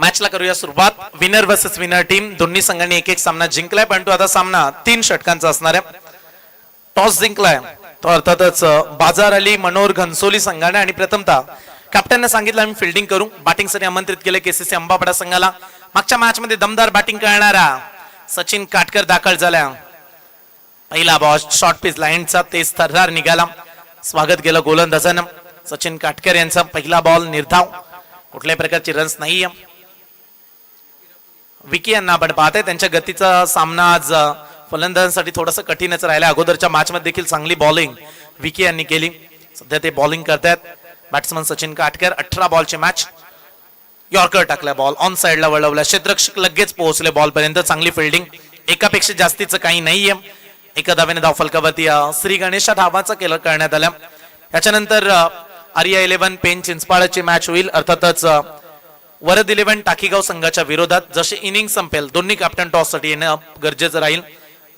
मॅचला करूया सुरुवात. विनर वर्सेस विनर टीम दोन्ही संघांनी एक एक सामना जिंकलाय, परंतु आता सामना 3 षटकांचा असणार आहे. टॉस जिंकलाय तो अर्थातच बाजार अली मनोहर घनसोली संघाने आणि प्रथमतः कॅप्टनने सांगितलं आम्ही फिल्डिंग करू. बॅटिंगसाठी आमंत्रित केले केसीसी अंबापाडा संघाला. मागच्या मॅच मध्ये दमदार बॅटिंग करणारा सचिन काटकर दाखल झाला. पहिला बॉल शॉर्ट पिच लाईनचा तेज थररार निघाला. स्वागत केलं गोलंदाजानं. सचिन काटकर यांचा पहिला बॉल निर्धाव, कुठल्याही प्रकारची रन्स नाहीये. विकी यांना आपण पाहतोय, त्यांच्या गतीचा सामना आज फलंदाजांसाठी थोडासा कठीणच राहिला. अगोदरच्या मॅच मध्ये देखील चांगली बॉलिंग विकी यांनी केली. सध्या ते बॉलिंग करतायत. बॅट्समन सचिन काटकर. 18 बॉलची मॅच. यॉर्कर टाकला, बॉल ऑन साइडला वळवला. क्षेत्ररक्षक लगेच पोहोचले बॉल पर्यंत. चांगली फिल्डिंग. एकापेक्षा जास्तीचं काही नाहीये. एका धावेने धाव फलकावरती श्री गणेशा धावाचा केलं करण्यात आला. याच्यानंतर आर्या 11 पेन चिंचपाळची मॅच होईल. अर्थातच वरद 11 टाकीगाव संघाच्या विरोधात. जसे इनिंग संपेल दोन्ही कॅप्टन टॉस साठी येणं गरजेचं राहील.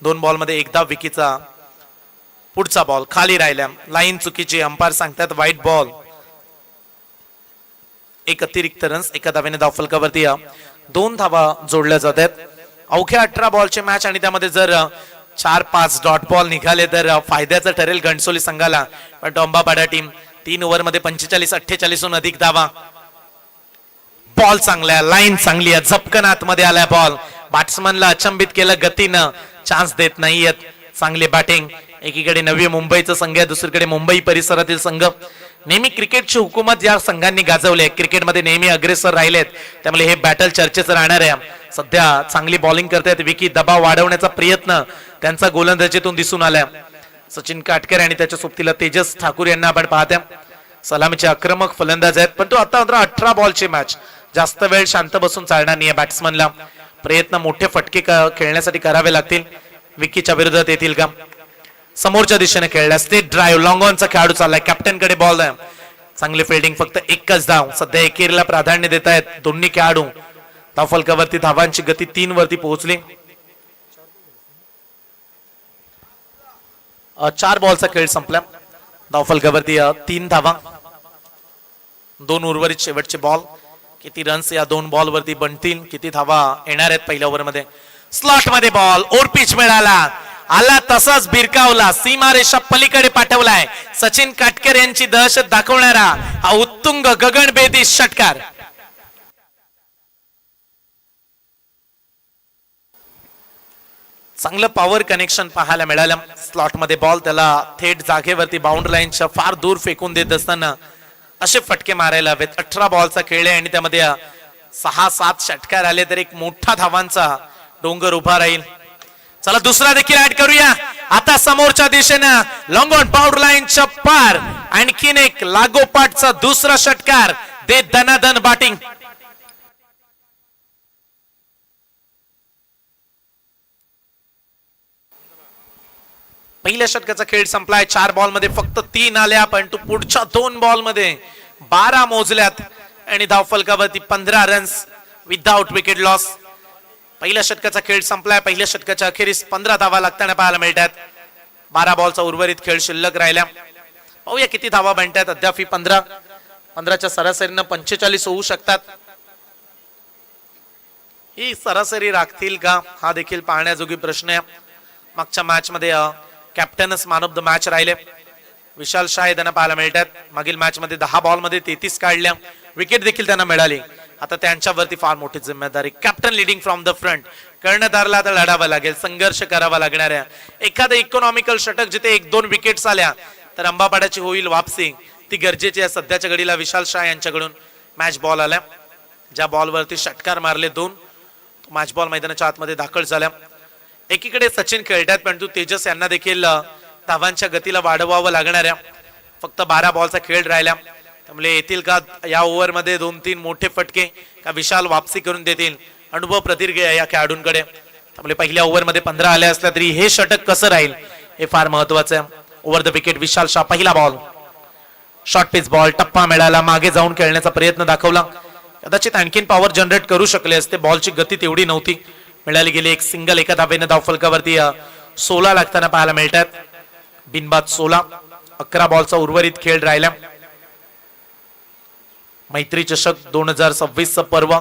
2 बॉल मध्ये एकदा विकीचा पुढचा बॉल खाली राहिला. लाईन चुकीची, अंपायर सांगतात वाईट बॉल. एक अतिरिक्त रन्स. एका धावेने धाव फलकावरती 2 धावा जोडल्या जातात. अवघ्या 18 बॉलची मॅच आणि त्यामध्ये जर 4-5 डॉट बॉल निघाले तर फायद्याचं ठरेल घनसोली संघाला. पण अंबापाडा टीम 3 ओव्हर मध्ये 45-48 अधिक धावा. बॉल चांगला, लाईन चांगली आहे. झपकन आतमध्ये आलाय बॉल. बॅट्समनला अचंबित केलं, गतीनं चान्स देत नाहीयेत. चांगली बॅटिंग. एकीकडे नवी मुंबईचा संघ आहे, दुसरीकडे मुंबई परिसरातील संघ. नेहमी क्रिकेटची हुकूमत या संघांनी गाजवली आहे. क्रिकेटमध्ये नेहमी अग्रेसर राहिलेत, त्यामुळे हे बॅटल चर्चेचं राहणार आहे. सध्या चांगली बॉलिंग करतायत विकी. दबाव वाढवण्याचा प्रयत्न त्यांचा गोलंदाजीतून दिसून आलाय. सचिन काटकर आणि त्याच्या सोबतीला तेजस ठाकूर यांना आपण पाहत्या. सलामीचे आक्रमक फलंदाज आहेत, पण तो आता 18 बॉलची मॅच. जास्त वेळ शांत बसून चालणार नाहीये बॅट्समनला. प्रयत्न मोठे फटके खेळण्यासाठी करावे लागतील. विकीच्या विरोधात येतील का? समोरच्या दिशेने खेळला. स्टेट ड्राईव्ह लॉंग ऑनचा खेळाडू चाललाय. कॅप्टन कडे बॉल आहे. चांगली फिल्डिंग. फक्त एकच धाव. सध्या एकेरीला प्राधान्य देत आहेत दोन्ही खेळाडू. धाव फलकावरती धावांची गती 3 वरती पोहोचली. 4 बॉलचा खेळ संपला. धाव फलकावरती 3 धावा. 2 उर्वरित शेवटचे बॉल. किती रन्स या 2 बॉल वरती बनतील, किती धावा येणार आहेत पहिल्या ओव्हर मध्ये. स्लॉट मध्ये बॉल. ओव्हर पिच मिळाला. आला तसाच भिरकावला. सीमारेषा पलीकडे पाठवलाय. सचिन काटकर यांची दहशत दाखवणारा हा उत्तुंग गगनभेदी षटकार. चांगलं पॉवर कनेक्शन पाहायला मिळालं. स्लॉट मध्ये बॉल. त्याला थेट जागेवरती बाउंड्री लाईनच्या फार दूर फेकून देत असताना असे फटके मारायला हवेत. 18 बॉलचा खेळ आहे आणि त्यामध्ये 6-7 षटकार आले तर एक मोठा धावांचा डोंगर उभा राहील. चला दुसरा देखील ऍड करूया. आता समोरच्या दिशेनं लॉंग ऑन बाउंड्री लाईनच्या पार आणखीन एक लागोपाठचा दुसरा षटकार. दे दनादन बॅटिंग. पहिल्या षटकाचा खेळ संपलाय. 4 बॉल मध्ये फक्त 3 आल्या, पण तो पुढच्या 2 बॉल मध्ये 12 मोजल्यात आणि धाव फलकावरती 15 रन्स विदाउट विकेट लॉस. पहिल्या षटकाचा खेळ संपलाय. पहिल्या षटकाच्या अखेरीस 15 धावा लागताना पाहायला मिळतात. 12 बॉलचा उर्वरित खेळ शिल्लक राहिला. पाहूया किती धावा बनतात. अद्याप 15च्या सरासरीनं 45 होऊ शकतात. ही सरासरी राखतील का हा देखील पाहण्याजोगी प्रश्न आहे. मागच्या मॅच मध्ये कॅप्टनच मॅन ऑफ द मॅच राहिले. विशाल शाह त्यांना पाहायला मिळतात. मागील मॅच मध्ये 10 बॉल मध्ये 33 काढल्या. विकेट देखील त्यांना मिळाली. आता त्यांच्यावरती फार मोठी जिम्मेदारी. Captain leading from the front. कर्णधारला आता लढावं लागेल, संघर्ष करावा लागणार आहे. एखादं इकॉनॉमिकल षटक जिथे 1-2 विकेट्स आल्या तर अंबापाड्याची होईल वापसी. ती गरजेची आहे. सध्याच्या घडीला विशाल शाह यांच्याकडून मॅच बॉल आला. ज्या बॉलवरती षटकार मारले 2, मॅच बॉल मैदानाच्या आतमध्ये दाखल झाल्या. एकीकडे सचिन खेळतात, परंतु तेजस यांना देखील धावांच्या गतीला वाढवावं लागणार आहे. फक्त 12 बॉलचा खेळ राहिला, त्यामुळे येतील का या ओव्हर मध्ये 2-3 मोठे फटके का विशाल वापसी करून देतील. अनुभव प्रदीर्घ आहे या खेळाडूंकडे, त्यामुळे पहिल्या ओव्हर मध्ये 15 आले असल्या तरी हे षटक कसं राहील हे फार महत्वाचं आहे. ओव्हर द विकेट विशाल शाह. पहिला बॉल शॉर्ट पिच बॉल. टप्पा मिळाला. मागे जाऊन खेळण्याचा प्रयत्न दाखवला. कदाचित आणखीन पॉवर जनरेट करू शकले असते. बॉलची गती तेवढी नव्हती. मिळाली गेली एक सिंगल. एका धावेने धाव फलकावरती 16 लागताना पाहायला मिळतात. बिनबाद 16. 11 बॉलचा उर्वरित खेळ राहिला. मैत्री चषक 2026 पर्व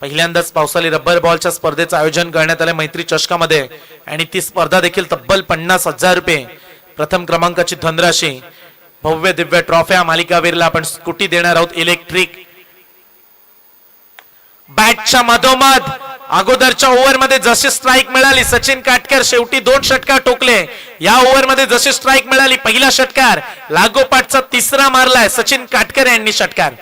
पहिल्यांदाच पावसाळी रबर बॉलच्या स्पर्धेचं आयोजन करण्यात आलं मैत्री चषकामध्ये आणि ती स्पर्धा देखील तब्बल 50,000 रुपये प्रथम क्रमांकाची धनराशी भव्य दिव्य ट्रॉफ्या मालिकावीरला आपण स्कूटी देणार आहोत इलेक्ट्रिक बॅटच्या मधोमध अगोदरच्या ओव्हर मध्ये जशी स्ट्राईक मिळाली सचिन काटकर शेवटी 2 षटकार ठोकले या ओव्हर मध्ये जशी स्ट्राईक मिळाली पहिला षटकार लागोपाठचा तिसरा मारलाय सचिन काटकर यांनी षटकार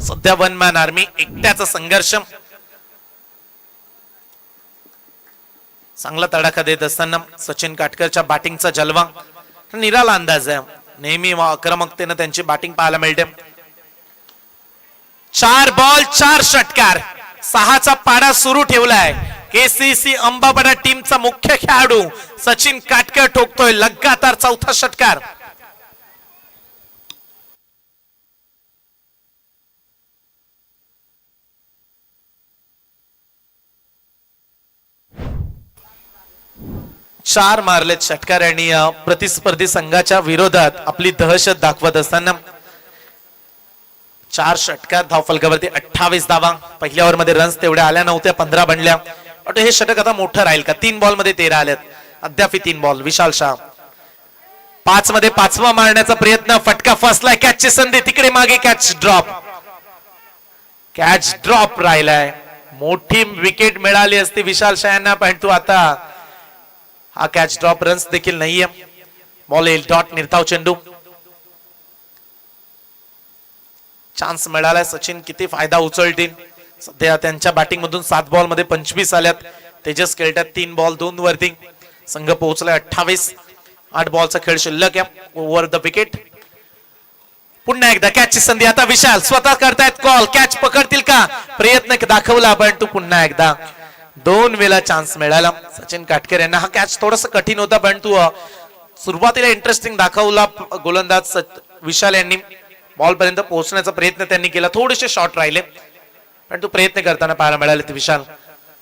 सध्या वन मॅन आर्मी एकट्याचा संघर्ष चांगला तडाखा देत असताना सचिन काटकरच्या बॅटिंगचा जलवा निराला अंदाज आहे नेहमी आक्रमकतेने त्यांची बॅटिंग पाहायला मिळते 4 बॉल 4 षटकार 6चा पाडा सुरू ठेवलाय केसीसी अंबाबडा टीमचा मुख्य खेळाडू सचिन काटकर ठोकतोय लगातार 4था षटकार चार मारलेत षटकार आणि प्रतिस्पर्धी संघाच्या विरोधात आपली दहशत दाखवत असताना 4 षटकार धावफलकावरती 28 धावा पहिल्या ओव्हर मध्ये रन्स तेवढ्या आल्या नव्हत्या 15 बनल्या पण हे षटक आता मोठं राहील का 3 बॉल मध्ये 13 आलेत अद्याप 3 बॉल विशाल शाह 5 मध्ये 5वा मारण्याचा प्रयत्न फटका फसलाय कॅचची संधी तिकडे मागे कॅच ड्रॉप राहिलाय मोठी विकेट मिळाली असती विशाल शाह यांना पण तू आता हा कॅच ड्रॉप रन्स देखील नाहीये बॉल येईल डॉट निर्धाव चेंडू चान्स मिळालाय सचिन किती फायदा उचलतील सध्या त्यांच्या बॅटिंग मधून 7 बॉल मध्ये 25 आल्यात तेजस खेळतात 3 बॉल 2 वरती संघ पोहोचलाय 28 8 बॉलचा खेळ शिल्लक आहे ओव्हर द विकेट पुन्हा एकदा कॅचची संधी आता विशाल स्वतः करतायत कॉल कॅच पकडतील का प्रयत्न दाखवला पण तू पुन्हा एकदा 2 वेळा चान्स मिळाला सचिन काटकर यांना हा कॅच थोडासा कठीण होता पण तू सुरुवातीला इंटरेस्टिंग दाखवला गोलंदाज विशाल यांनी बॉल पर्यंत पोहोचण्याचा प्रयत्न त्यांनी केला थोडेसे शॉट राहिले पण तू प्रयत्न करताना पाहायला मिळाले विशाल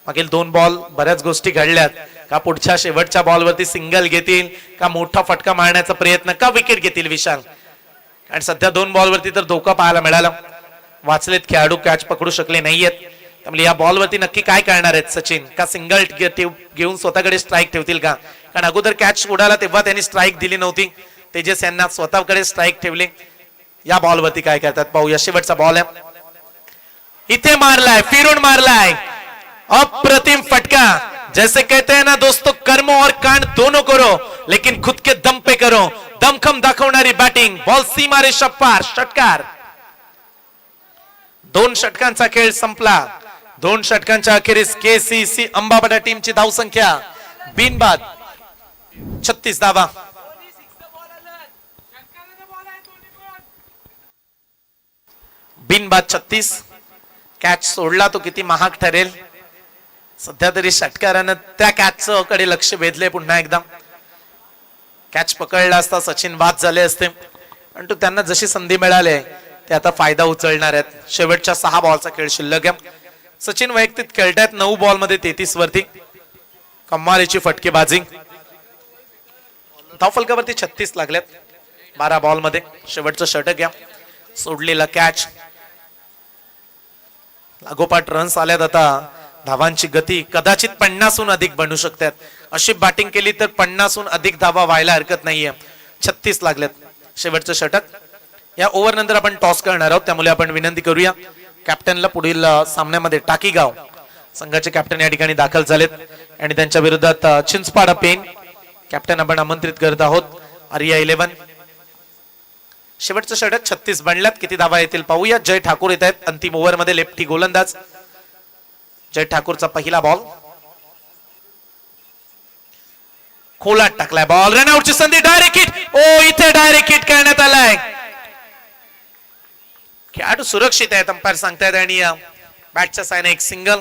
मागील 2 बॉल बऱ्याच गोष्टी घडल्यात का पुढच्या शेवटच्या बॉलवरती सिंगल घेतील का मोठा फटका मारण्याचा प्रयत्न का विकेट घेतील विशाल आणि सध्या 2 बॉलवरती तर धोका पाहायला मिळाला वाचलेत खेळाडू कॅच पकडू शकले नाहीयेत त्यामुळे या बॉलवरती नक्की काय करणार आहेत सचिन का सिंगल घेऊन स्वतःकडे स्ट्राईक ठेवतील का कारण अगोदर कॅच उडाला तेव्हा त्यांनी स्ट्राईक दिली नव्हती तेजस यांना स्वतःकडे स्ट्राईक ठेवले या बॉलवरती काय करतात पाहूया शेवटचा बॉल आहे इथे मारलाय फिरून मारलाय अप्रतिम फटका जैसे कहते हैं ना दोस्तों कर्म और कांड दोनों करो लेकिन खुद के दम पे करो दमखम दाखवणारी बॅटिंग बॉल सीमा रेषा पार षटकार 2 षटकांचा खेळ संपला 2 षटकांच्या अखेरीस केसीसी अंबाबडा टीमची धावसंख्या बिनबाद 36 धावा बिनबाद 36 कॅच सोडला तो किती महाग ठरेल सध्या तरी षटकारानं त्या कॅच कडे लक्ष वेधले पुन्हा एकदा कॅच पकडला असता सचिन बाद झाले असते पण त्यांना जशी संधी मिळाली ते आता फायदा उचलणार आहेत शेवटच्या 6 बॉलचा खेळ शिल्लक आहे सचिन वैयक्तिक खेळतायत 9 बॉल मध्ये 33 वरती कमालीची फटकेबाजी धावफलकावरती 36 लागल्यात 12 बॉल मध्ये शेवटचं षटक या सोडलेला कॅच लागोपाठ रन्स आल्यात आता धावांची गती कदाचित 50हून अधिक बनू शकतात अशी बॅटिंग केली तर 50हून अधिक धावा व्हायला हरकत नाहीये 36 लागल्यात शेवटचं षटक या ओव्हर नंतर आपण टॉस करणार आहोत त्यामुळे आपण विनंती करूया कॅप्टनला पुढील सामन्यामध्ये टाकीगाव संघाचे कॅप्टन या ठिकाणी दाखल झालेत आणि त्यांच्या विरोधात चिंचपाडा पेन कॅप्टन आपण आमंत्रित करत आहोत आर्या 11 शेवटचं षटक 36 बनल्यात किती धावा येतील पाहूया जय ठाकूर येत आहेत अंतिम ओव्हर मध्ये लेफ्टी गोलंदाज जय ठाकूरचा पहिला बॉल खोलात टाकलाय बॉल रनआउटची संधी डायरेक्ट हिट इथे डायरेक्ट हिट करण्यात आलाय खेळाडू सुरक्षित आहेत अंपायर सांगतायत आणि बॅटच्या साईने एक सिंगल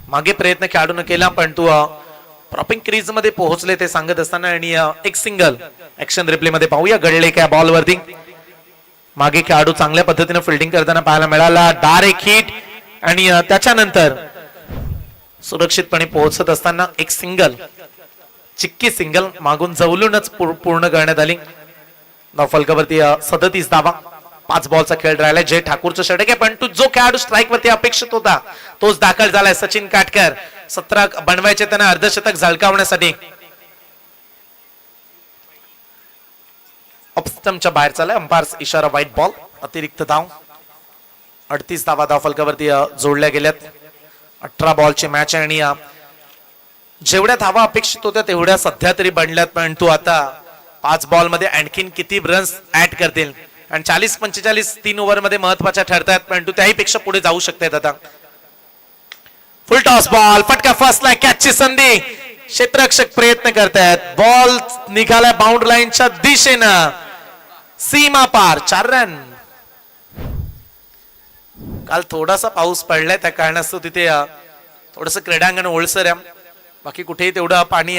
मागे प्रयत्न खेळाडून केला पण तू प्रॉपिंग क्रीज मध्ये पोहोचले ते सांगत असताना आणि एक सिंगल ऍक्शन रिप्ले मध्ये पाहूया घडले काय बॉल वरती मागे खेळाडू चांगल्या पद्धतीने फिल्डिंग करताना पाहायला मिळाला डायरेक्ट हिट आणि त्याच्यानंतर सुरक्षितपणे पोहोचत असताना एक सिंगल चिक्की सिंगल मागून जवळूनच पूर्ण करण्यात आली धावफलकावरती 37 धावा. 5 बॉलचा खेळ राहिला. जय ठाकूरचं षटक आहे, पण जो खेळाडू स्ट्राईक वरती अपेक्षित होता तोच दाखल झालाय. सचिन काटकर 17 बनवायचे त्यांना अर्धशतक झळकावण्यासाठी. ऑफस्टंपच्या बाहेर चाललाय. अंपायर्स इशारा व्हाईट बॉल. अतिरिक्त धाव. 38 धावा धावफलकावरती जोडल्या गेल्यात. 18 बॉलची मॅच आहे आणि जेवढ्या धावा अपेक्षित होत्या तेवढ्या सध्या तरी बनल्यात, परंतु आता 5 बॉल मध्ये आणखीन किती रन्स ऍड करतील आणि 40-45 3 ओव्हर मध्ये महत्वाच्या ठरतात, परंतु त्याही पेक्षा पुढे जाऊ शकतात. आता फुल टॉस बॉल. फटका फसलाय. कॅचची संधी. क्षेत्ररक्षक प्रयत्न करतायत. बॉल निघालाय बाउंड्री लाईनच्या दिशेनं. सीमा पार. 4 रन. काल थोडासा पाऊस पडलाय, त्या कारणास्तव तिथे थोडस क्रीडांगण ओलसर आहे. बाकी कुठेही तेवढं पाणी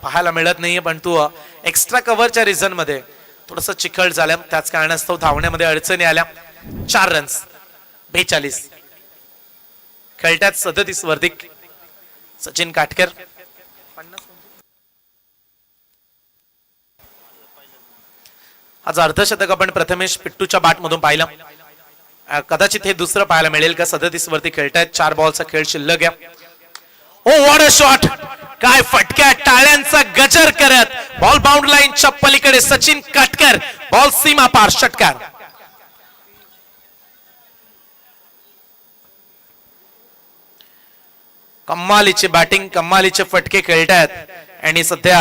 पाहायला मिळत नाहीये, पण तू एक्स्ट्रा कव्हरच्या रिझन मध्ये थोडस चिखल झाल्या, त्याच कारणास्तव धावण्यामध्ये अडचणी आल्या. 4 रन्स. 42 खेळतात 37 वरती सचिन काटकर. आज अर्धशतक आपण प्रथमेश पिट्टूच्या बॅट मधून पाहिलं. कदाचित हे दुसरं पाहायला मिळेल का. 37 वरती खेळतायत. 4 बॉलचा खेळ शिल्लक आहे. ओ व्हॉट अ शॉट. काय फटक्या. टाळ्यांचा गजर करत बॉल बाउंड्री लाईनच्या पलीकडे. सचिन काटकर. बॉल सीमा पार. षटकार. कमालीची बॅटिंग, कमालीचे फटके खेळतायत आणि सध्या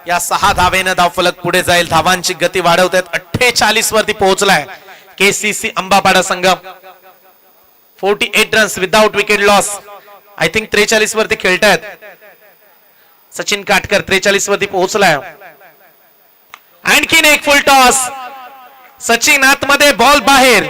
या 6 धावेनं धावफलक पुढे जाईल. धावांची गती वाढवतायत. 48 वरती पोहोचलाय केसीसी अंबापाडा संघ. 48 runs without wicket loss. I think 43 वरती खेळतायत सचिन काटकर. 43 वरती पोहोचलाय. आणखीन एक फुल टॉस. सचिन आतमध्ये. बॉल बाहेर.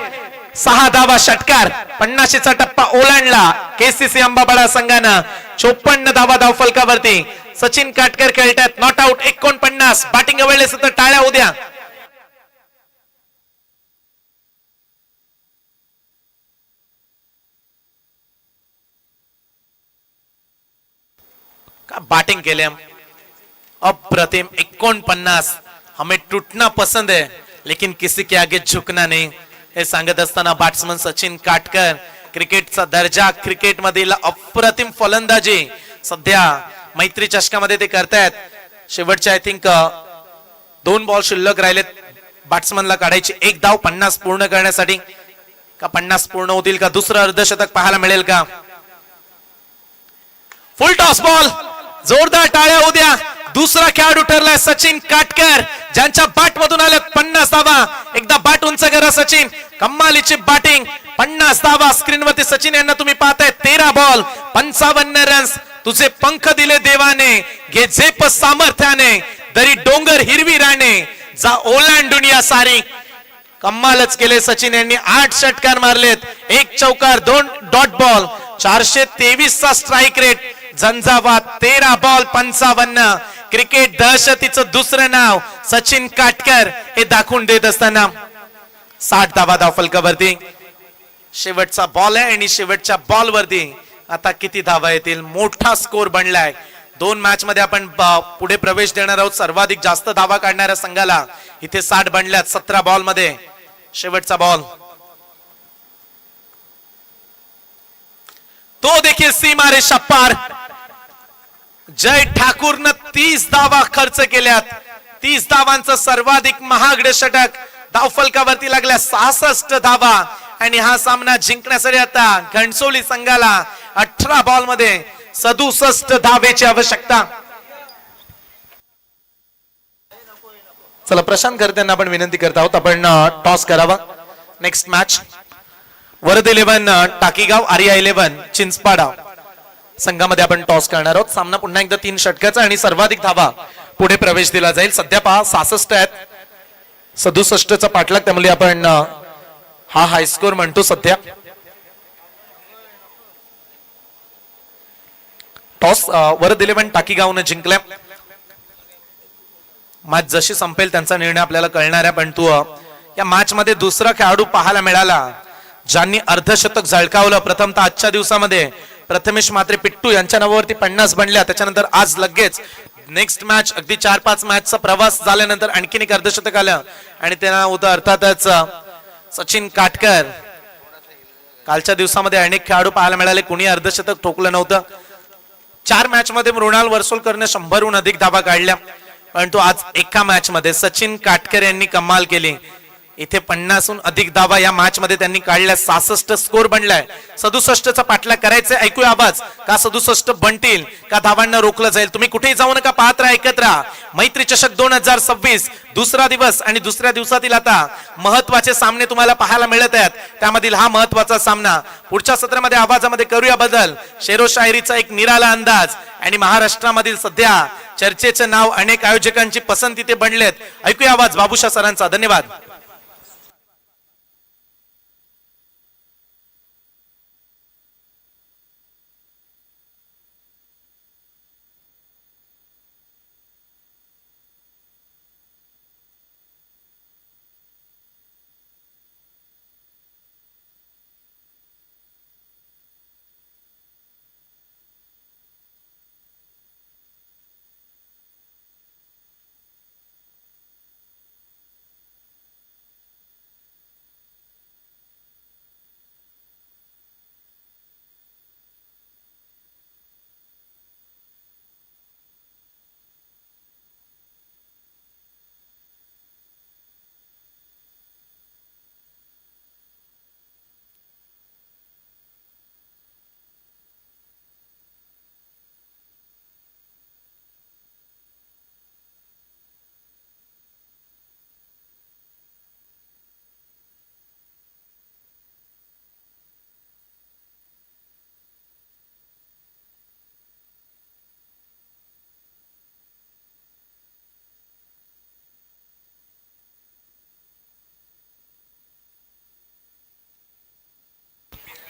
6 धावा. षटकार. 50चा टप्पा ओलांडला केसीसी अंबापाडा संघानं. 54 धावा धावफलकावरती. सचिन काटकर खेळतात. Not out. 49. बॅटिंग अवेळेस तर टाळ्या उद्या. बैटिंग के लिए अप्रतिम. 49. हमें टूटना पसंद है लेकिन किसी के आगे झुकना नहीं, हे सांगत असताना बॅट्समन सचिन काटकर. क्रिकेटचा दर्जा, क्रिकेट मधील अप्रतिम फलंदाजी सध्या मैत्री चषकामध्ये ते करतायत. शेवटचे आय थिंक 2 बॉल शिल्लक राहिलेत बॅट्समनला काढायची. 1 धाव 50 पूर्ण करण्यासाठी. का 50 पूर्ण होतील का. दुसरं अर्धशतक पाहायला मिळेल का. फुल टॉस बॉल. जोरदार टाळ्या उद्या. दुसरा खेळाडू ठरलाय सचिन काटकर, ज्यांच्या बॅट मधून आले 50 धावा. एकदा बॅट उंच करा सचिन. कमालीची बॅटिंग. 50 धावा स्क्रीनवरती सचिन यांना तुम्ही पाहताय. 13 बॉल 55 रन्स. तुझे पंख दिले देवाने, घे झेप सामर्थ्याने, दरी डोंगर हिरवी राणे, जा ओलांडून या सारी. कमालच केले सचिन यांनी. 8 षटकार मारलेत. 1 चौकार 2 डॉट बॉल. 423 चा स्ट्राइक रेट. झंझावात. 13 बॉल 55. क्रिकेट दहशतीचं दुसरं नाव सचिन काटकर हे दाखवून देत असताना 60 धावा धावफलकावरती. शेवटचा बॉल आहे आणि शेवटच्या बॉल वरती आता किती धावा येतील. मोठा स्कोर बनलाय. 2 मॅच मध्ये आपण पुढे प्रवेश देणार आहोत. सर्वाधिक जास्त धावा काढणाऱ्या संघाला इथे 60 बनल्यात 17 बॉल मध्ये. शेवटचा बॉल तो देखील सीमा रेषा पार. जय ठाकूरनं 30 धावा खर्च केल्यात. 30 धावांचं सर्वाधिक महागडे षटक धावफलकावरती लागल्या. 66 धावा आणि हा सामना जिंकण्यासाठी आता घणसोली संघाला 18 बॉल मध्ये 67 धावेची आवश्यकता. चला प्रशांत करताना आपण विनंती करत आहोत आपण टॉस करावा. नेक्स्ट मॅच वरद 11 टाकीगाव, आर्या 11 चिंचपाडा संघामध्ये आपण टॉस करणार आहोत. सामना पुन्हा एकदा 3 षटकाचा आणि सर्वाधिक धावा पुढे प्रवेश दिला जाईल. सध्या पहा 66 आहेत. 67 चा पाठलाग, त्यामुळे आपण हा हाय स्कोर म्हणतो सध्या. टॉस वरद 11 टाकीगावने जिंकल्या. मॅच जशी संपेल त्यांचा निर्णय आपल्याला कळणार आहे, पण तू या मॅच मध्ये दुसरा खेळाडू पाहायला मिळाला ज्यांनी अर्धशतक झळकावलं. प्रथमतः आजच्या दिवसामध्ये प्रथमेश मात्रे पिट्टू यांच्या नावावरती 50 बनल्या. त्याच्यानंतर आज लगेच नेक्स्ट मॅच अगदी 4-5 मॅचचा प्रवास झाल्यानंतर आणखीन एक अर्धशतक आलं आणि त्यांना होतं अर्थातच सचिन काटकर. कालच्या दिवसामध्ये अनेक खेळाडू पाहायला मिळाले, कुणी अर्धशतक ठोकलं नव्हतं. 4 मॅच मध्ये मृणाल वर्सोलकरने 100हून अधिक धावा काढल्या, परंतु आज एका मॅच मध्ये सचिन काटकर यांनी कमाल केली. इथे 50हून अधिक धावा या मॅच मध्ये त्यांनी काढल्या. 66 स्कोर बनलाय. 67चा पाठलाग करायचा. ऐकूया आवाज. का 67 बनतील का धावांना रोखलं जाईल? तुम्ही कुठेही जाऊ नका, पाहत राहा, ऐकत राहा. मैत्री चषक 2026 दुसरा दिवस आणि दुसऱ्या दिवसातील आता महत्वाचे सामने तुम्हाला पाहायला मिळत आहेत. त्यामधील हा महत्वाचा सामना पुढच्या सत्रामध्ये आवाजामध्ये करूया बदल. शेरो शायरीचा एक निराला अंदाज आणि महाराष्ट्रामधील सध्या चर्चेचं नाव अनेक आयोजकांची पसंती ते बनलेत. ऐकूया आवाज बाबूशा सरांचा. धन्यवाद.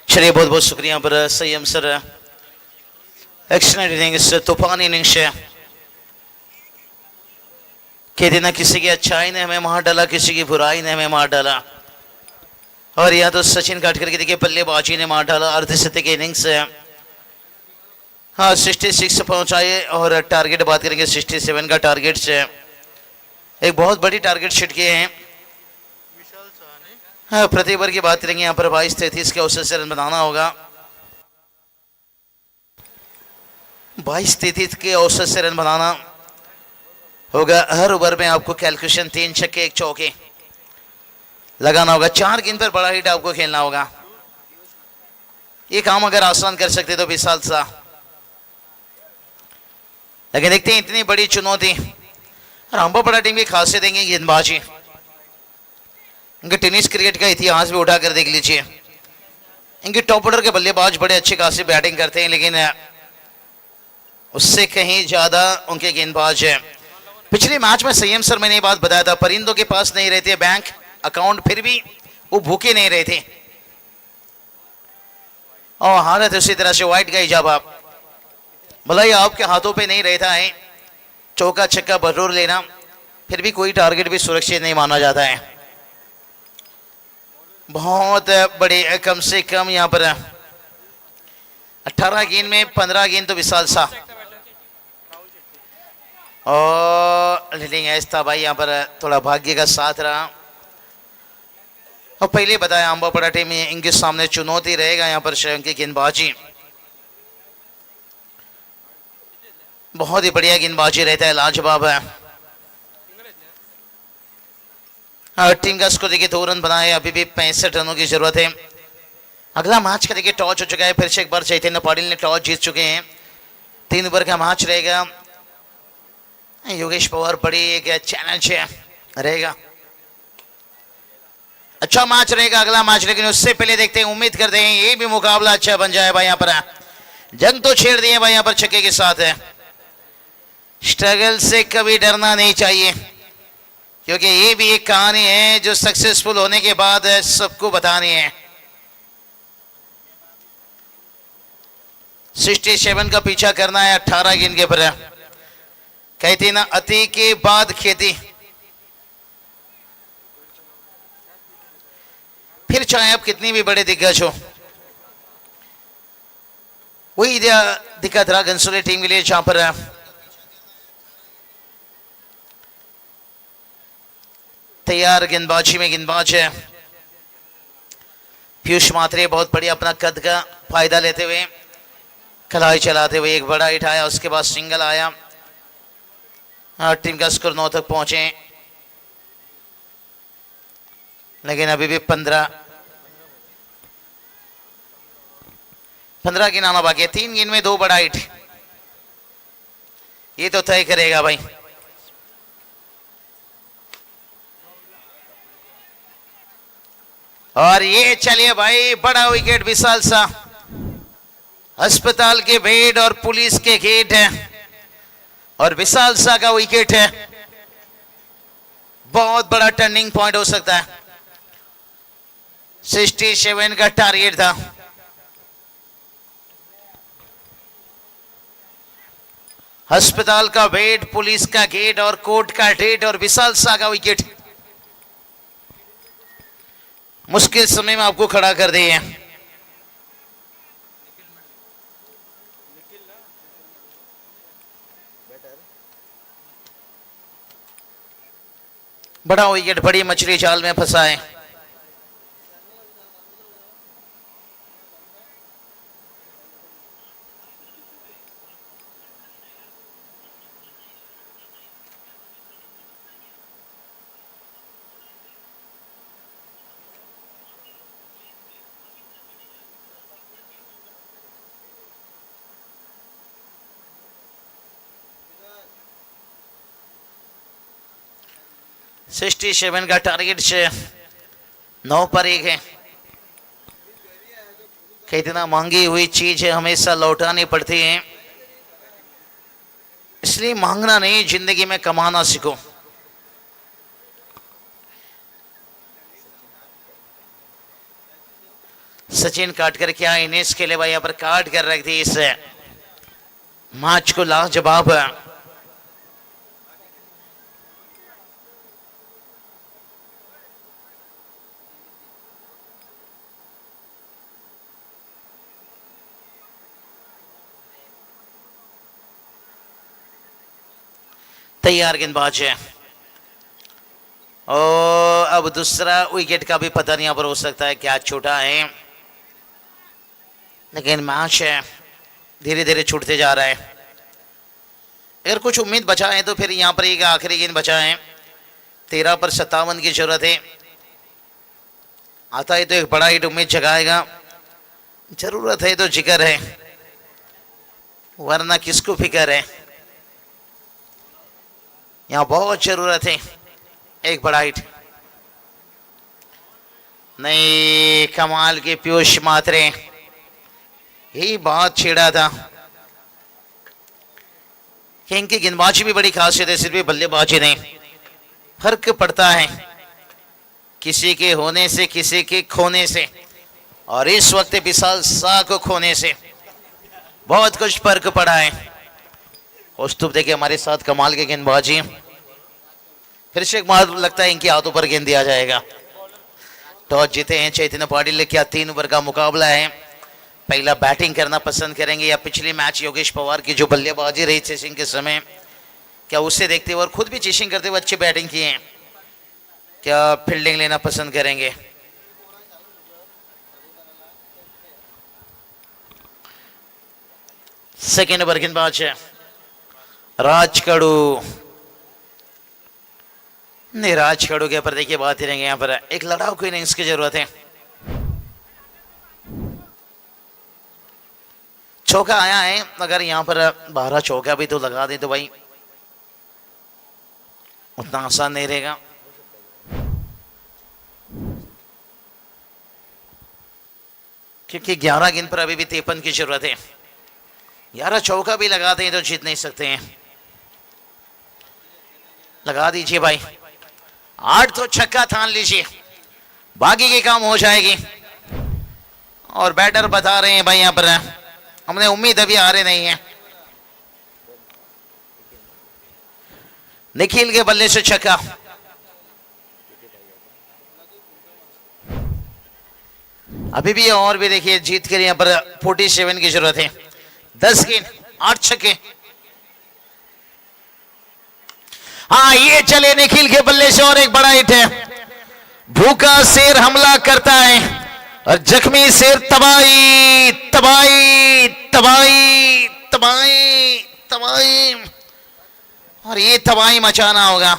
चलिए बहुत बहुत शुक्रिया पर संयम सर. एक्सीलेंट इनिंग्स, तूफान इनिंग्स है. कहते ना किसी की अच्छाई ने हमें मार डाला, किसी की बुराई ने हमें मार डाला. और या तो सचिन काटकर के देखिए बल्लेबाजी ने मार डाला. अर्धशतक इनिंग्स है. हाँ 66 पहुंचाए और टारगेट बात करेंगे 67 का टारगेट से. एक बहुत बड़ी टारगेट शिट किए हैं. हाँ प्रति ओवर की बात करेंगे यहाँ पर 22-33 के औसत से रन बनाना होगा. 22-33 के औसत से रन बनाना होगा. हर ओवर में आपको कैलकुलेशन 3 छक्के 1 चौके लगाना होगा. 4 गेंद पर बड़ा हिट आपको खेलना होगा. ये काम अगर आसान कर सकते तो विशाल सा, लेकिन देखते हैं इतनी बड़ी चुनौती. और अंबापड़ा टीम की खासियत देंगे गेंदबाजी. इनके टेनिस क्रिकेट का इतिहास भी उठाकर देख लीजिए. इनके टॉप ऑर्डर के बल्लेबाज बड़े अच्छे खासी बैटिंग करते हैं, लेकिन उससे कहीं ज्यादा उनके गेंदबाज है. पिछले मैच में संयम सर मैंने ये बात बताया था, परिंदों के पास नहीं रहते बैंक अकाउंट, फिर भी वो भूखे नहीं रहते. और हालत उसी तरह से व्हाइट का ही जवाब, भला ये आपके हाथों पे नहीं रहता है चौका छक्का बटोर लेना, फिर भी कोई टारगेट भी सुरक्षित नहीं माना जाता है. बहुत बड़े कम से कम यहाँ पर 18 गेंद में 15 गेंद तो विशाल सा. और लीडिंग एज था भाई, यहाँ पर थोड़ा भाग्य का साथ रहा. और पहले बताया अंबापड़ा टीम में इनके सामने चुनौती रहेगा यहाँ पर श्रेयंक की गेंदबाजी. बहुत ही बढ़िया गेंदबाजी रहता है, लाजवाब है. टीम का स्कोर देखिए 2 रन बनाए, अभी भी 65 रनों की जरूरत है. अगला मैच का देखिए टॉस हो चुका है, फिर से एक बार चैतन्य पाटिल ने टॉस जीत चुके हैं. 3 ओवर का मैच रहेगा. योगेश पवार बड़ी एक चैलेंज है रहेगा. अच्छा मैच रहेगा अगला मैच, लेकिन उससे पहले देखते हैं, उम्मीद करते हैं ये भी मुकाबला अच्छा बन जाए भाई. यहाँ पर जंग तो छेड़ दिए भाई यहाँ पर छक्के के साथ है. स्ट्रगल से कभी डरना नहीं चाहिए, क्योंकि ये भी एक कहानी है जो सक्सेसफुल होने के बाद सबको बतानी है. 67 का पीछा करना है 18 गेंद के पर. कहते ना अति के बाद खेती. फिर चाहे आप कितनी भी बड़े दिग्गज हो, वही दिक्कत रहा घनसोली टीम के लिए, जहां पर तैयार गेंदबाजी में गेंदबाज है पीयूष मात्रे, बहुत बढ़िया अपना कद का फायदा लेते हुए खिलाई चलाते हुए एक बड़ा हिट आया, उसके बाद सिंगल आया। टीम का स्कोर 9 तक पहुंचे, लेकिन अभी भी 15 गिनाना बाकी है। 3 गेंद में 2 बड़ा हिट, ये तो तय करेगा भाई। और ये चलिए भाई, बड़ा विकेट विशाल सा, अस्पताल के बेड और पुलिस के गेट है और विशाल सा का विकेट है। बहुत बड़ा टर्निंग पॉइंट हो सकता है। 67 का टारगेट था। अस्पताल का बेड, पुलिस का गेट और कोर्ट का डेट और विशाल सा का विकेट मुश्किल समय में आपको खड़ा कर दिए हैं। बड़ा विकेट बड़ी मछली जाल में फंसा है। सिक्सटी 67 का टारगेट से 9 पर 1 है। कितना मांगी हुई चीज है, हमेशा लौटानी पड़ती है, इसलिए मांगना नहीं, जिंदगी में कमाना सीखो। सचिन काट कर क्या इनिंग्स के लिए भाई यहाँ पर काट कर रख दी इस मैच को लाजवाब। तैयार गेंदबाज है और अब दूसरा विकेट का भी पता नहीं यहाँ पर हो सकता है, क्या छोटा है, लेकिन मैच है धीरे धीरे छूटते जा रहा है। अगर कुछ उम्मीद बचा है तो फिर यहाँ पर एक आखिरी गेंद बचा है। 13 पर 57 की जरूरत है। आता है तो एक बड़ा हिट उम्मीद जगाएगा, जरूरत है तो जिक्र है, वरना किसको फिक्र है। यहाँ बहुत जरूरत है एक बड़ा हिट। नहीं, कमाल के पीयूष मात्रे, यही बात छेड़ा था कि इनकी गेंदबाजी भी बड़ी खासियत है, सिर्फ बल्लेबाजी नहीं, फर्क पड़ता है किसी के होने से, किसी के खोने से, और इस वक्त विशाल शाह को खोने से बहुत कुछ फर्क पड़ा है। कौस्तुभ देखिए हमारे साथ कमाल के गेंदबाजी, फिर से एक बार लगता है इनके हाथों पर गेंद दिया जाएगा। टॉस जीते हैं चैतन्य पाटिल, क्या 3 ओवर का मुकाबला है, पहला बैटिंग करना पसंद करेंगे या पिछले मैच योगेश पवार की जो बल्लेबाजी रही चेसिंग के समय, क्या उससे देखते हुए और खुद भी चेसिंग करते हुए अच्छी बैटिंग की है, क्या फील्डिंग लेना पसंद करेंगे। सेकेंड ओवर गेंदबाज है राजकड़ू। नहीं, राजकड़ू के ऊपर देखिए बात ही रहेंगे, यहाँ पर एक लड़ाकू इनिंग्स की जरूरत है। चौका आया है, अगर यहाँ पर 12 चौका भी तो लगा दे तो भाई उतना आसान नहीं रहेगा। क्योंकि 11 गेंद पर अभी भी 53 की जरूरत है। 11 चौका भी लगा दें तो जीत नहीं सकते हैं। लगा दीजिए भाई, 8 तो छक्का थान लीजिए, बाकी के काम हो जाएगी। और बैटर बता रहे हैं भाई यहाँ पर हमने उम्मीद अभी हारे नहीं है। निखिल के बल्ले से छक्का, अभी भी और भी देखिए जीत के लिए यहाँ पर 47 की जरूरत है। 10 गेंद 8 छक्के। हाँ, ये चले निखिल के बल्ले से और एक बड़ा हिट है। भूखा शेर हमला करता है और जख्मी शेर तबाही तबाही तबाही तबाही तबाही, और ये तबाही मचाना होगा।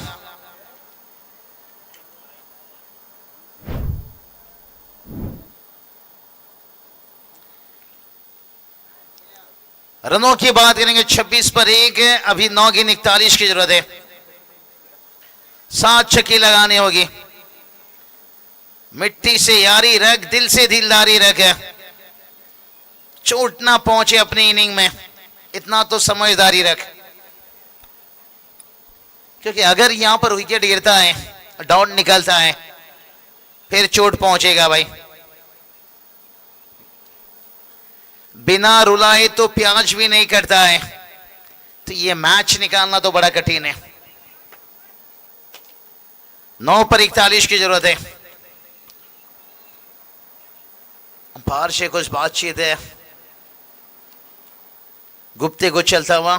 रनों की बात करेंगे 26 पर 1, अभी 9 गेंद 41 की जरूरत है। 7 छक्के लगाने होगी। मिट्टी से यारी रख, दिल से दिलदारी रख, चोट ना पहुंचे अपनी इनिंग में, इतना तो समझदारी रख, क्योंकि अगर यहां पर विकेट गिरता है, डाउन निकलता है, फिर चोट पहुंचेगा भाई। बिना रुलाए तो प्याज भी नहीं कटता है, तो ये मैच निकालना तो बड़ा कठिन है। 9 पर 41 की जरूरत है। बाहर से कुछ बातचीत है, गुप्ते को चलता हुआ,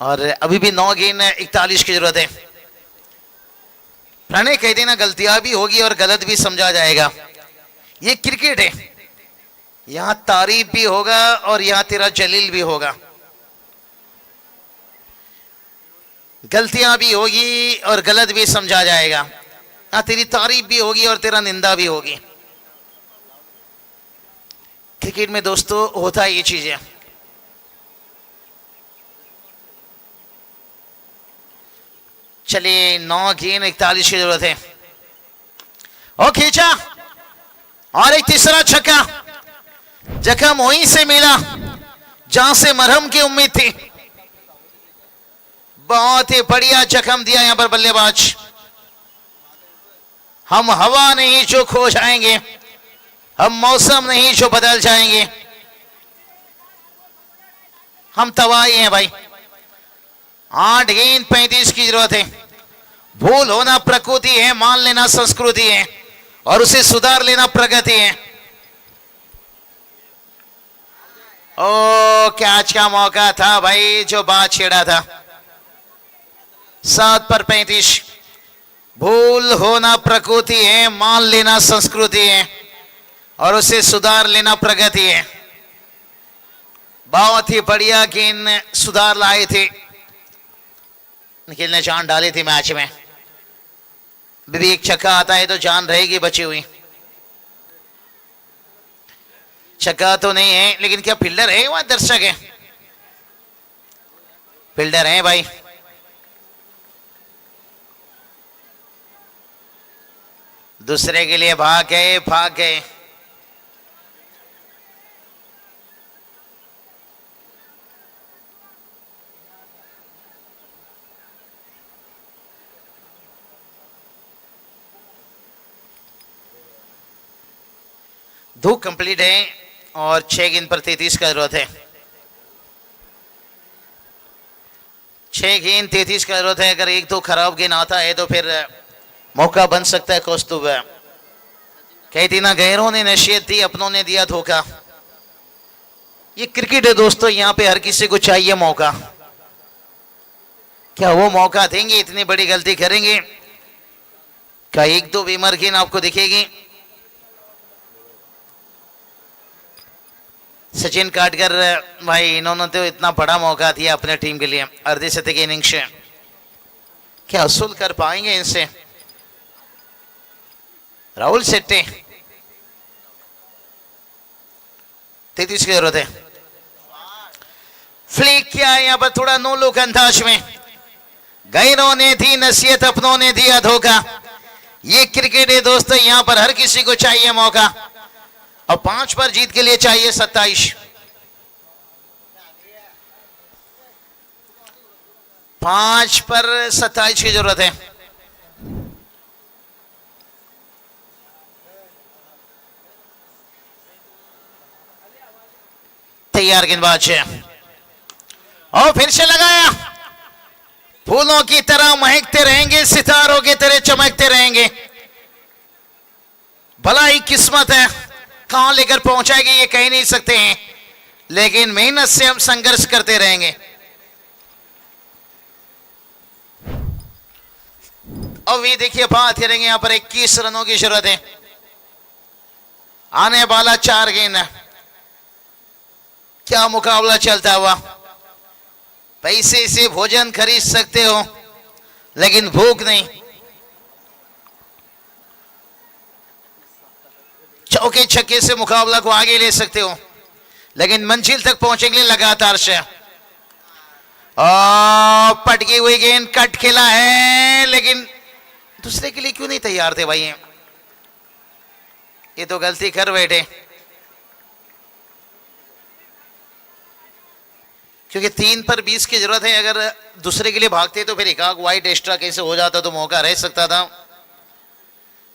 और अभी भी 9 गेंद 41 की जरूरत है। प्रणय कह देना गलतियां भी होगी और गलत भी समझा जाएगा, ये क्रिकेट है। यहां तारीफ भी होगा और यहां तेरा जलील भी होगा, गलतियां भी होगी और गलत भी समझा जाएगा। यहां तेरी तारीफ भी होगी और तेरा निंदा भी होगी। क्रिकेट में दोस्तों होता है ये चीजें। चलिए 9 गेंद 41 की जरूरत है। ओ खींचा, और एक तीसरा छक्का। जख्म वहीं से मिला जहां से मरहम की उम्मीद थी। बहुत ही बढ़िया जख्म दिया यहां पर बल्लेबाज। हम हवा नहीं जो खो जाएंगे, हम मौसम नहीं जो बदल जाएंगे, हम तबाही हैं भाई। 8 गेंद 35 की जरूरत है। भूल होना प्रकृति है, मान लेना संस्कृति है, और उसे सुधार लेना प्रगति है। ओ कैच का मौका था भाई, जो बात छेड़ा था। 7 पर 35। भूल होना प्रकृति है, मान लेना संस्कृति है, और उसे सुधार लेना प्रगति है। बहुत ही बढ़िया गेंद सुधार लाए थे, निखिल ने जान डाली थी मैच में। भी एक छक्का आता है तो जान रहेगी बची हुई। छक्का तो नहीं है, लेकिन क्या फील्डर है वहां? दर्शक है, फील्डर है भाई। दूसरे के लिए भाग गए, भाग गए। धूप कंप्लीट है और 6 गेंद पर 33 का जरूरत है। 6 गेंद 33 का जरूरत है। अगर 1-2 खराब गेंद आता है तो फिर मौका बन सकता है कौस्तुभ। कहती ना गैरों ने नसीहत दी, अपनों ने दिया धोखा। ये क्रिकेट है दोस्तों, यहाँ पे हर किसी को चाहिए मौका। क्या वो मौका देंगे? इतनी बड़ी गलती करेंगे क्या? 1-2 बीमार गेंद आपको दिखेगी। सचिन काटकर भाई, इन्होंने तो इतना बड़ा मौका दिया अपने टीम के लिए अर्धशतक इनिंग्स से। क्या असूल कर पाएंगे इनसे? राहुल शेट्टी 33 की जरूरत है। फ्लिक किया है यहां पर थोड़ा नो लुक अंदाज में। गैरों ने दी नसीहत, अपनों ने दिया धोखा। ये क्रिकेट है दोस्तों, यहां पर हर किसी को चाहिए मौका। और 5 पर जीत के लिए चाहिए 27। 5 पर 27 की जरूरत है। तैयार गेंदबाज है और फिर से लगाया। फूलों की तरह महकते रहेंगे, सितारों की तरह चमकते रहेंगे। भला ही किस्मत है, कहां लेकर पहुंचाएगी ये कह नहीं सकते हैं, लेकिन मेहनत से हम संघर्ष करते रहेंगे। अभी देखिए बात करेंगे यहाँ पर 21 रनों की जरूरत है, आने वाला 4 गेंद। क्या मुकाबला चलता हुआ। पैसे से भोजन खरीद सकते हो लेकिन भूख नहीं। चौके छक्के से मुकाबला को आगे ले सकते हो लेकिन मंजिल तक पहुंचने के लिए लगातार से। पटकी हुई गेंद, कट खेला है लेकिन दूसरे के लिए क्यों नहीं तैयार थे भाई? ये तो गलती कर बैठे, क्योंकि 3 पर 20 की जरूरत है। अगर दूसरे के लिए भागते तो फिर एक आग वाइट एक्स्ट्रा कैसे हो जाता तो मौका रह सकता था।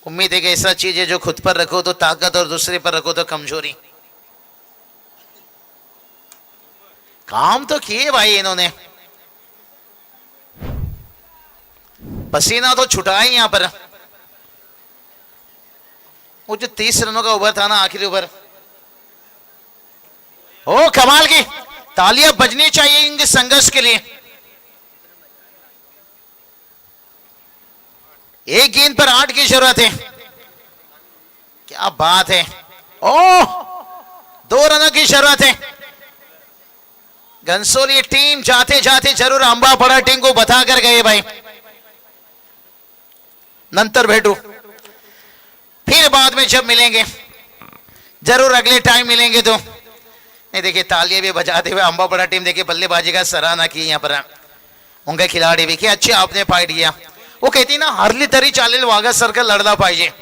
उम्मीद है कि ऐसा चीज है जो खुद पर रखो तो ताकत और दूसरे पर रखो तो कमजोरी। काम तो किए भाई इन्होंने, पसीना तो छुटा ही यहां पर। वो जो 30 रनों का ओवर था ना, आखिरी ओवर, ओ कमाल की तालियां बजनी चाहिए इनके संघर्ष के लिए। एक गेंद पर 8 की जरूरत है, क्या बात है। ओ 2 रनों की जरूरत है। घनसोली टीम जाते जाते जरूर अंबापड़ा टीम को बता कर गए भाई, नंतर भेटू, फिर बाद में जब मिलेंगे जरूर अगले टाइम मिलेंगे तो। नहीं देखिए तालियां भी बजाते हुए अंबापड़ा टीम देखिए बल्लेबाजी का सराहना की यहाँ पर उनके खिलाड़ी भी कि अच्छे आपने फाइट किया। वो कहती ना हरली तरी चालेल वाघा सर्कल लढला पाहिजे।